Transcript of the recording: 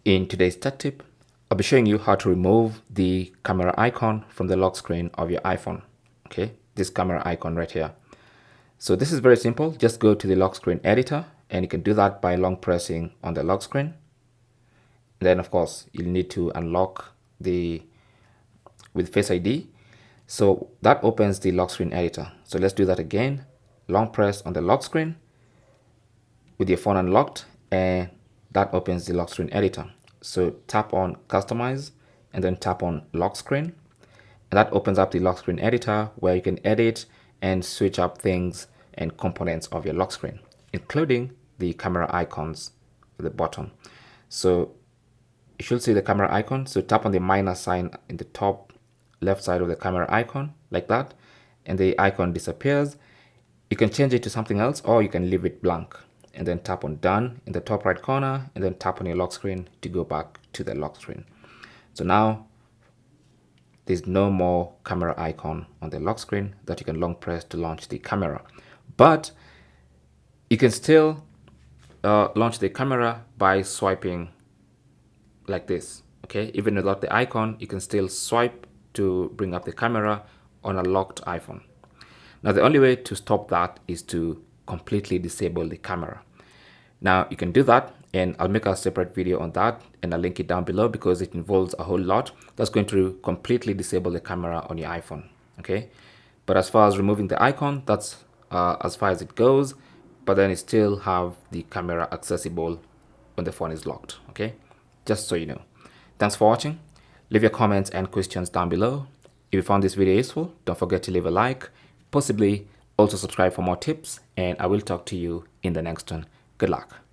In today's tech tip, I'll be showing you how to remove the camera icon from the lock screen of your iPhone. Okay, this camera icon right here. So this is very simple. Just go to the lock screen editor and you can do that by long pressing on the lock screen. Then of course you'll need to unlock with Face ID. So that opens the lock screen editor. So let's do that again. Long press on the lock screen with your phone unlocked, and that opens the lock screen editor. So tap on Customize and then tap on lock screen, and that opens up the lock screen editor where you can edit and switch up things and components of your lock screen, including the camera icons at the bottom. So you should see the camera icon. So tap on the minus sign in the top left side of the camera icon like that, and the icon disappears. You can change it to something else or you can leave it blank, and then tap on done in the top right corner and then tap on your lock screen to go back to the lock screen. So now there's no more camera icon on the lock screen that you can long press to launch the camera, but you can still launch the camera by swiping like this. Okay, even without the icon, you can still swipe to bring up the camera on a locked iPhone. Now the only way to stop that is to completely disable the camera. Now you can do that, and I'll make a separate video on that and I'll link it down below because it involves a whole lot. That's going to completely disable the camera on your iPhone. Okay, but as far as removing the icon, that's as far as it goes, but then you still have the camera accessible when the phone is locked. Okay, just so you know. Thanks for watching. Leave your comments and questions down below. If you found this video useful, don't forget to leave a like, possibly also subscribe for more tips, and I will talk to you in the next one. Good luck.